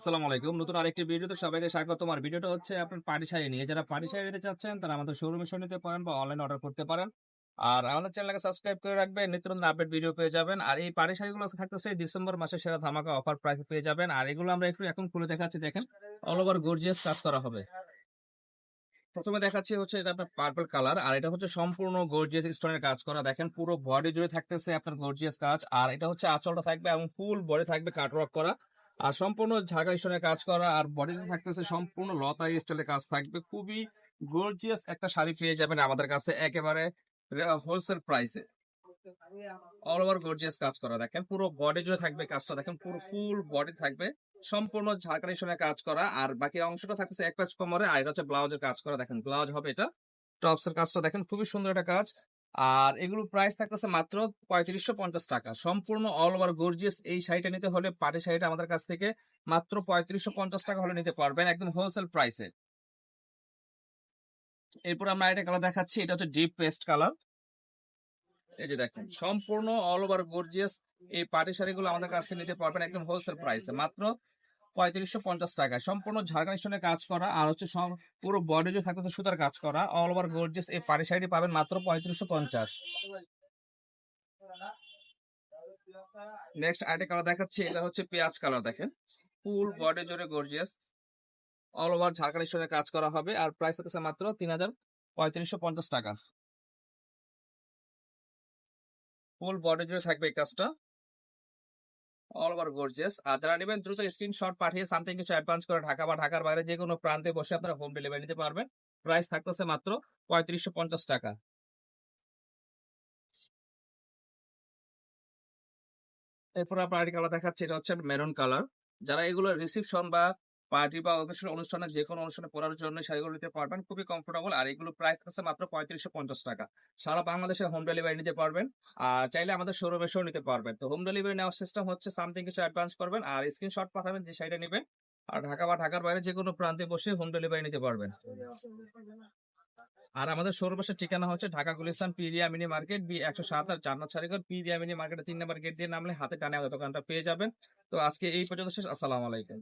আসসালামু আলাইকুম। নতুন আরেকটি ভিডিওতে সবাইকে স্বাগতম। আর ভিডিওটা হচ্ছে আপনার পাটি শাড়ি নিয়ে। যারা পাটি শাড়ি নিতে চাচ্ছেন তারা আমাদের শোরুমে এসে নিতে পারেন বা অনলাইন অর্ডার করতে পারেন। আর আমাদের চ্যানেলকে সাবস্ক্রাইব করে রাখবেন, নিত্য নতুন আপডেট ভিডিও পেয়ে যাবেন। আর এই পাটি শাড়িগুলো থাকতেছে ডিসেম্বর মাসের সেরা ধামাকা অফার প্রাইসে পেয়ে যাবেন। আর এগুলো আমরা একটু এখন খুলে দেখাচ্ছি, দেখেন অল ওভার গর্জিয়াস কাজ করা হবে। প্রথমে দেখাচ্ছি হচ্ছে এটা আপনার পার্পল কালার, আর এটা হচ্ছে সম্পূর্ণ গর্জিয়াস স্টোনের কাজ করা। দেখেন পুরো বডি জুড়ে থাকতেছে আপনার গর্জিয়াস কাজ। আর এটা হচ্ছে আঁচলটা থাকবে এবং ফুল বডি থাকবে কাটওয়ার্ক করা, আর সম্পূর্ণ ঝাঁকা স্টোনের কাজ করা। আর বডিতে থাকতেছে সম্পূর্ণ লতা স্টাইলের কাজ থাকবে। খুবই গর্জিয়াস একটা শাড়ি পেয়ে যাবেন আমাদের কাছে একেবারে হোলসেল প্রাইসে। অল ওভার গর্জিয়াস কাজ করা, দেখেন পুরো বডি জুড়ে থাকবে কাজটা, দেখেন পুরো ফুল বডি থাকবে সম্পূর্ণ ঝাঁকানি সঙ্গে কাজ করা। আর বাকি অংশটা থাকছে এক পাঁচ কোমরে, আর এটা হচ্ছে ব্লাউজের কাজ করা। দেখেন ব্লাউজ হবে এটা, টপস এর কাজটা দেখেন খুবই সুন্দর একটা কাজ। আর এগুলো প্রাইস থাকতেছে মাত্র 3550 টাকা। সম্পূর্ণ অল ওভার গর্জিয়াস এই শাড়িটা নিতে হলে পাটি শাড়িটা আমাদের কাছ থেকে মাত্র 3550 টাকা হলে নিতে পারবেন একদম হোলসেল প্রাইসে। এরপর আমরা এটা কালার দেখাচ্ছি, এটা হচ্ছে ডিপ পেস্ট কালার। এই যে দেখেন সম্পূর্ণ অল ওভার গর্জিয়াস এই পাটি শাড়িগুলো আমাদের কাছ থেকে নিতে পারবেন একদম হোলসেল প্রাইসে মাত্র 3550 টাকায়। সম্পূর্ণ ঝাড়খানি স্টোনের কাজ করা, আর হচ্ছে পুরো বডি যে থাকতেছে সুতার কাজ করা। অল ওভার গর্জিয়াস এই পাটি শাড়িটি পাবেন মাত্র 3550। নেক্সট আরেকটা কালার দেখাচ্ছি, এটা হচ্ছে পেঁয়াজ কালার। দেখেন ফুল বডি জুড়ে গর্জিয়াস অল ওভার ঝাড়খানি স্টোনের কাজ করা হবে, আর প্রাইস থাকছে মাত্র 3550 টাকা। ফুল বডি জুড়ে থাকবে এই কাজটা, অল ওভার গর্জিয়াস। আর যারা নেবেন দ্রুত স্ক্রিনশট পাঠিয়ে সামথিং কিছু অ্যাডভান্স করে ঢাকা বা ঢাকার বাইরে যে কোনো প্রান্তে বসে আপনারা হোম ডেলিভারি নিতে পারবেন। প্রাইস থাকতেছে মাত্র 3550 টাকা। এরপর আপনার আরেকটি কালার দেখাচ্ছে, এটা হচ্ছে মেরুন কালার। যারা এগুলো রিসিপশন বা পার্টি বা অকেশন অনুষ্ঠানে যে কোনো অনুষ্ঠানে পরার জন্য শাড়িগুলো নিতে পারবেন, খুবই কমফোর্টেবল। আর এগুলো প্রাইস আছে মাত্র 3550 টাকা। সারা বাংলাদেশে হোম ডেলিভারি নিতে পারবেন, আর চাইলে আমাদের শোরুমে এসেও নিতে পারবেন। তো হোম ডেলিভারি নেওয়ার সিস্টেম হচ্ছে সামথিং কিছু অ্যাডভান্স করবেন আর স্ক্রিনশট পাঠাবেন যে শাড়িটা নেবেন, আর ঢাকা বা ঢাকার বাইরে যে কোনো প্রান্তে বসে হোম ডেলিভারি নিতে পারবেন। আর আমাদের শোরুমের ঠিকানা হচ্ছে Dhaka Gulistan Piriya mini market B107 আর জান্নাত শাড়িঘর পিরিয়া মিনি মার্কেটের 3 নম্বর গেট দিয়ে নামলে হাতে টানে আমাদের দোকানটা পেয়ে যাবেন। তো আজকে এই পর্যন্ত শেষ। আসসালামু আলাইকুম।